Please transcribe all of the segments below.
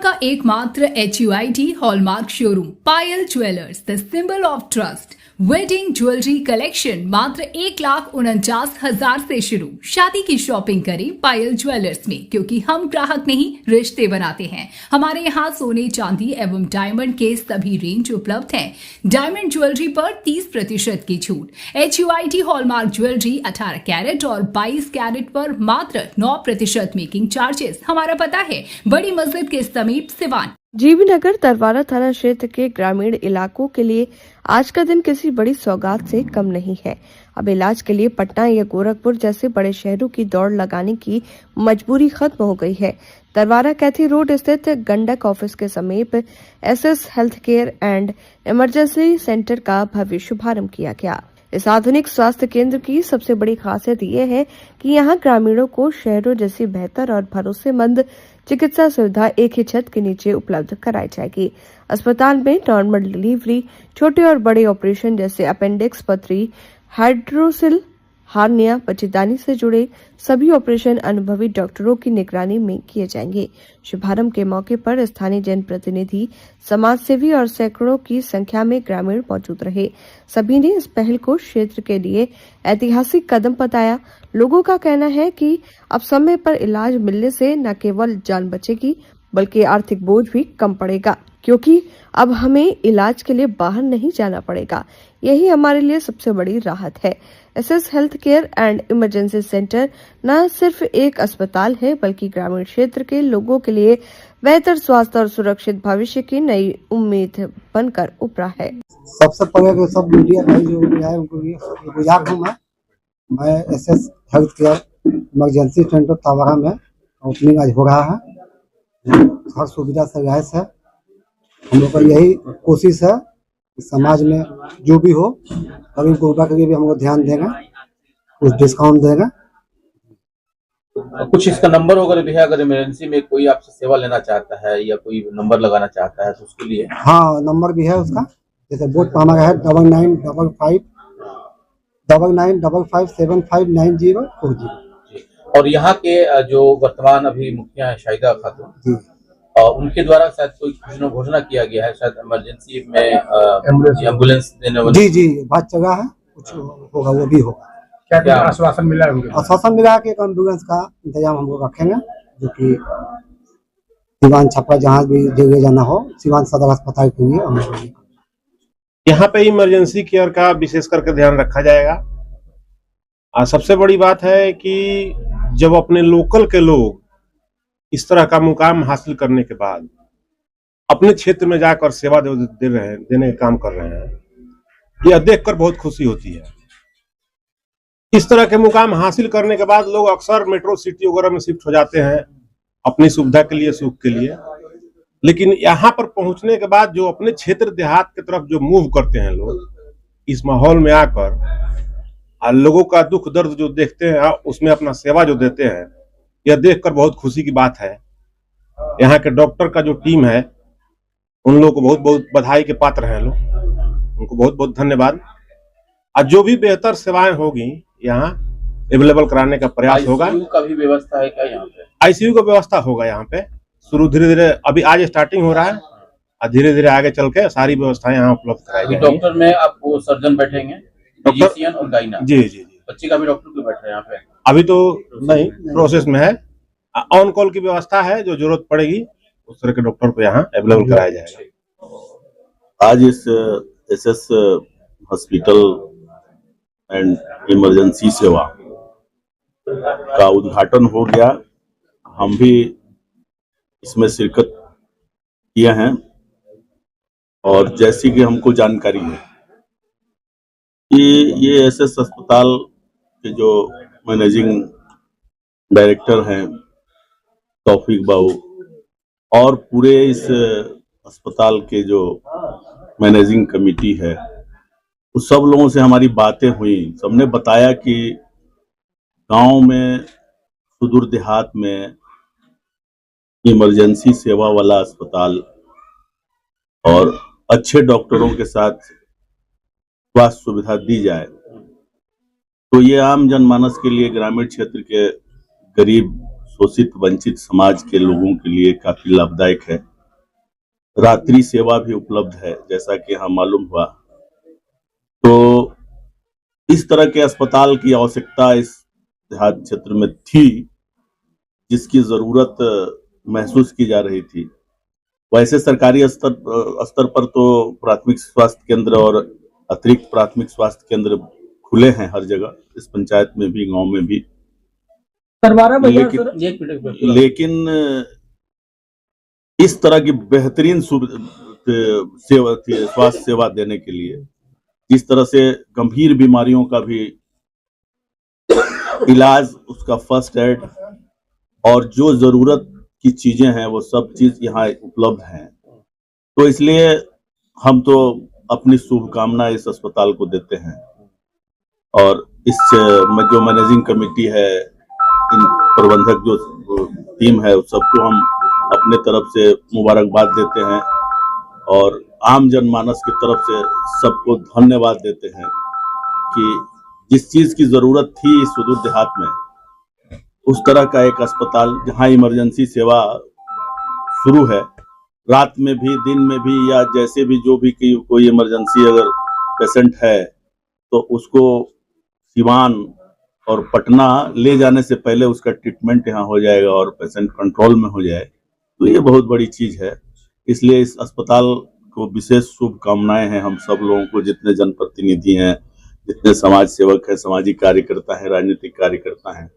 का एकमात्र HUID hallmark showroom Payal jewellers, the symbol of trust. Wedding jewellery collection मात्र 1,49,000 से शुरू। शादी की शॉपिंग करें पायल ज्वेलर्स में, क्योंकि हम ग्राहक नहीं रिश्ते बनाते हैं। हमारे यहाँ सोने चांदी एवं डायमंड के सभी रेंज उपलब्ध हैं। डायमंड ज्वेलरी पर 30% की छूट। HUID हॉलमार्क ज्वेलरी 18 कैरेट और 22 कैरेट पर मात्र 9% मेकिंग चार्जेस। हमारा पता है बड़ी मस्जिद के समीप सिवान। जीबी नगर तरवारा थाना क्षेत्र के ग्रामीण इलाकों के लिए आज का दिन किसी बड़ी सौगात से कम नहीं है। अब इलाज के लिए पटना या गोरखपुर जैसे बड़े शहरों की दौड़ लगाने की मजबूरी खत्म हो गई है। तरवारा कैथी रोड स्थित गंडक ऑफिस के समीप SS health care and emergency centre का भव्य शुभारंभ किया गया। इस आधुनिक स्वास्थ्य केंद्र की सबसे बड़ी खासियत ये है कि यहाँ ग्रामीणों को शहरों जैसी बेहतर और भरोसेमंद चिकित्सा सुविधा एक ही छत के नीचे उपलब्ध कराई जाएगी। अस्पताल में नॉर्मल डिलीवरी, छोटे और बड़े ऑपरेशन जैसे अपेंडिक्स, पथरी, हाइड्रोसिल, हार्निया, बच्चेदानी से जुड़े सभी ऑपरेशन अनुभवी डॉक्टरों की निगरानी में किए जाएंगे। शुभारंभ के मौके पर स्थानीय जनप्रतिनिधि, समाजसेवी और सैकड़ों की संख्या में ग्रामीण मौजूद रहे। सभी ने इस पहल को क्षेत्र के लिए ऐतिहासिक कदम बताया। लोगों का कहना है कि अब समय पर इलाज मिलने से न केवल जान बचेगी बल्कि आर्थिक बोझ भी कम पड़ेगा, क्योंकि अब हमें इलाज के लिए बाहर नहीं जाना पड़ेगा। यही हमारे लिए सबसे बड़ी राहत है। SS health care and emergency centre न सिर्फ एक अस्पताल है बल्कि ग्रामीण क्षेत्र के लोगों के लिए बेहतर स्वास्थ्य और सुरक्षित भविष्य की नई उम्मीद बनकर उभरा है। सबसे पहले तो सब मीडिया भाई जो भी है उनको गुजार हूँ मैं SS health care emergency centre Tarwara में ओपनिंग आज हो रहा है। हर सुविधा से रहायश है। हम लोग का यही कोशिश है कि समाज में जो भी हो गरीब गुरबा के लिए भी हम लोग ध्यान देंगे, कुछ डिस्काउंट देंगे। कुछ इसका नंबर होगा भैया, अगर इमरजेंसी में कोई आपसे सेवा लेना चाहता है या कोई नंबर लगाना चाहता है तो उसके लिए? हाँ, नंबर भी है उसका। जैसे बोर्ड पर हमारा है 9955759040। और यहाँ के जो वर्तमान अभी मुखिया है शाहिदा खातून, उनके द्वारा शायद कोई घोषणा किया गया है, शायद इमरजेंसी में एम्बुलेंस देने वाली। जी बात चल रहा है, कुछ होगा वो भी होगा। क्या आश्वासन मिला है उनको? आश्वासन मिला है कि एक एम्बुलेंस का इंतजाम हम लोग रखेंगे, जो कि सिवान छपरा जहाँ भी जगह जाना हो, सिवान सदर अस्पताल के लिए यहाँ पे इमरजेंसी केयर का विशेष करके ध्यान रखा जाएगा। सबसे बड़ी बात है कि जब अपने लोकल के लोग इस तरह का मुकाम हासिल करने के बाद अपने क्षेत्र में जाकर सेवा देने का काम कर रहे हैं, यह देखकर बहुत खुशी होती है। इस तरह के मुकाम हासिल करने के बाद लोग अक्सर मेट्रो सिटी वगैरह में शिफ्ट हो जाते हैं अपनी सुविधा के लिए, सुख के लिए, लेकिन यहाँ पर पहुंचने के बाद जो अपने क्षेत्र देहात की तरफ जो मूव करते हैं लोग, इस माहौल में आकर लोगों का दुख दर्द जो देखते हैं उसमें अपना सेवा जो देते हैं, यह देखकर बहुत खुशी की बात है। यहाँ के डॉक्टर का जो टीम है उन लोगों को बहुत बहुत बधाई के पात्र हैं लोग, उनको बहुत बहुत धन्यवाद। और जो भी बेहतर सेवाएं होगी यहाँ अवेलेबल कराने का प्रयास होगा। ICU का भी व्यवस्था है क्या यहाँ पे? ICU का व्यवस्था होगा यहाँ पे। शुरू धीरे धीरे अभी आज स्टार्टिंग हो रहा है और धीरे धीरे आगे चल के सारी व्यवस्थाएं यहाँ उपलब्ध कराई जाएंगी। डॉक्टर में आपको सर्जन बैठेंगे, फिजिशियन और गाइना। जी बच्चे का भी डॉक्टर क्यों बैठ रहे हैं यहाँ पे? अभी तो नहीं, प्रोसेस में है। ऑन कॉल की व्यवस्था है, जो जरूरत पड़ेगी उस तरह के डॉक्टर को यहाँ अवेलेबल कराया जाएगा। आज इस SS हॉस्पिटल एंड इमरजेंसी सेवा का उद्घाटन हो गया। हम भी इसमें शिरकत किए हैं और जैसी कि हमको जानकारी है कि ये SS अस्पताल के जो मैनेजिंग डायरेक्टर हैं तौफीक बाबू और पूरे इस अस्पताल के जो मैनेजिंग कमेटी है, उस सब लोगों से हमारी बातें हुई। सबने बताया कि गांव में, सुदूर देहात में इमरजेंसी सेवा वाला अस्पताल और अच्छे डॉक्टरों के साथ स्वास्थ्य सुविधा दी जाए तो ये आम जनमानस के लिए, ग्रामीण क्षेत्र के गरीब, शोषित, वंचित समाज के लोगों के लिए काफी लाभदायक है। रात्रि सेवा भी उपलब्ध है, जैसा कि यहाँ मालूम हुआ। तो इस तरह के अस्पताल की आवश्यकता इस देहात क्षेत्र में थी, जिसकी जरूरत महसूस की जा रही थी। वैसे सरकारी स्तर पर तो प्राथमिक स्वास्थ्य केंद्र और अतिरिक्त प्राथमिक स्वास्थ्य केंद्र खुले हैं हर जगह, इस पंचायत में भी, गांव में भी। लेकिन इस तरह की बेहतरीन स्वास्थ्य सेवा देने के लिए, जिस तरह से गंभीर बीमारियों का भी इलाज, उसका फर्स्ट एड और जो जरूरत की चीजें हैं वो सब चीज यहाँ उपलब्ध हैं। तो इसलिए हम तो अपनी शुभकामना इस अस्पताल को देते हैं और इस जो मैनेजिंग कमेटी है, इन प्रबंधक जो टीम है, सबको हम अपने तरफ से मुबारकबाद देते हैं और आम जनमानस की तरफ से सबको धन्यवाद देते हैं कि जिस चीज की जरूरत थी इस सुदूर देहात में, उस तरह का एक अस्पताल जहां इमरजेंसी सेवा शुरू है, रात में भी, दिन में भी, या जैसे भी जो भी कोई इमरजेंसी अगर पेशेंट है तो उसको सिवान और पटना ले जाने से पहले उसका ट्रीटमेंट यहाँ हो जाएगा और पेशेंट कंट्रोल में हो जाए, तो ये बहुत बड़ी चीज है। इसलिए इस अस्पताल को विशेष शुभकामनाएं हैं हम सब लोगों को, जितने जनप्रतिनिधि हैं, जितने समाज सेवक हैं, सामाजिक कार्यकर्ता हैं, राजनीतिक कार्यकर्ता हैं,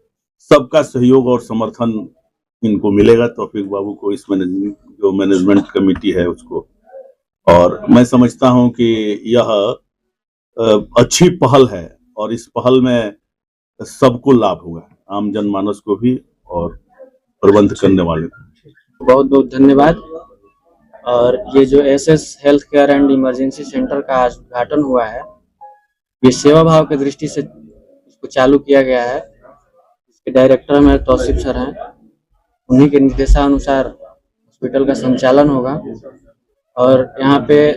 सबका सहयोग और समर्थन इनको मिलेगा, तौफीक बाबू को, इस जो मैनेजमेंट कमेटी है उसको। और मैं समझता हूं कि यह अच्छी पहल है और इस पहल में सबको लाभ होगा, आम जनमानस को भी और प्रबंध करने वाले को। बहुत बहुत धन्यवाद। और ये जो SS health care and emergency centre का आज उद्घाटन हुआ है, ये सेवा भाव की दृष्टि से इसको चालू किया गया है। इसके डायरेक्टर हमारे तौसीफ सर हैं, उन्हीं के निर्देशानुसार हॉस्पिटल का संचालन होगा। और यहाँ पे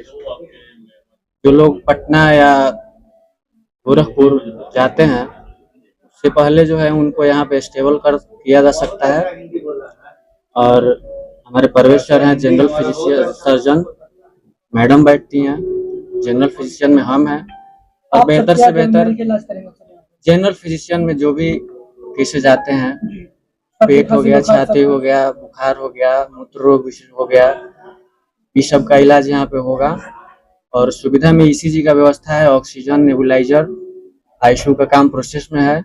जो लोग पटना या गोरखपुर जाते हैं, उससे पहले जो है उनको यहाँ पे स्टेबल किया जा सकता है। और हमारे परवेश सर हैं, जनरल फिजिशियन सर्जन, मैडम बैठती हैं, जनरल फिजिशियन में हम हैं। और बेहतर से बेहतर जनरल फिजिशियन में जो भी केसेज आते हैं, पेट हो गया, छाती हो गया, बुखार हो गया, मूत्र रोग हो गया, इस सब का इलाज यहाँ पे होगा। और सुविधा में ईसीजी का व्यवस्था है, ऑक्सीजन, नेबुलाइजर, आईसीयू का काम प्रोसेस में है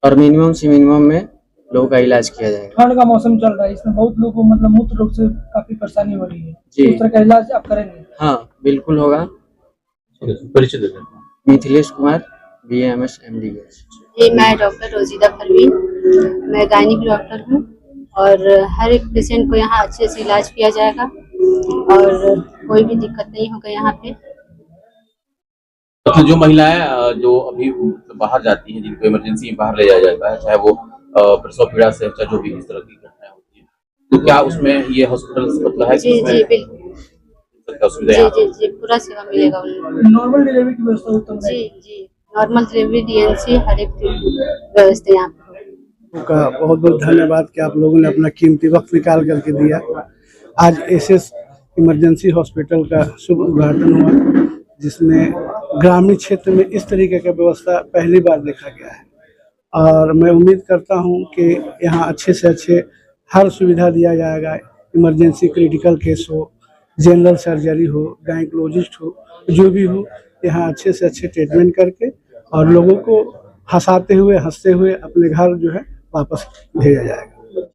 और मिनिमम से मिनिमम में लोगों का इलाज किया जाएगा। ठंड का मौसम चल रहा है, इसमें बहुत लोगों को मतलब मूत्र रोग से काफी परेशानी हो रही है, जी। उस तरह का इलाज आप करेंगे? हाँ, बिल्कुल होगा। परिचय मिथिलेश कुमार, BAMS MD। जी, मैं डॉक्टर रोजीदा परवीन, मैं गायनिक डॉक्टर हूँ और हर एक पेशेंट को यहाँ अच्छे से इलाज किया जाएगा और कोई भी दिक्कत नहीं होगा यहाँ पे। तो जो महिलाएं जो अभी बाहर जाती हैं, जिनको इमरजेंसी में बाहर ले जाया जाता है, चाहे वो प्रसव पीड़ा से, चाहे जो भी इस तरह की घटनाएं होती है, तो क्या उसमें ये हॉस्पिटल मतलब है? जी जी बिल्कुल, जी पूरा सेवा मिलेगा उनको। नॉर्मल डिलीवरी की व्यवस्था उत्तम है? जी, नॉर्मल डिलीवरी, DNC, हर एक व्यवस्था यहाँ पे। का बहुत बहुत धन्यवाद कि आप लोगों ने अपना कीमती वक्त निकाल करके दिया। आज एसएस इमरजेंसी हॉस्पिटल का शुभ उद्घाटन हुआ, जिसमें ग्रामीण क्षेत्र में इस तरीके का व्यवस्था पहली बार देखा गया है और मैं उम्मीद करता हूं कि यहाँ अच्छे से अच्छे हर सुविधा दिया जाएगा। इमरजेंसी क्रिटिकल केस हो, जनरल सर्जरी हो, गायनोलॉजिस्ट हो, जो भी हो, यहाँ अच्छे से अच्छे ट्रीटमेंट करके और लोगों को हंसाते हुए, हंसते हुए अपने घर जो है वापस भेजा जाएगा।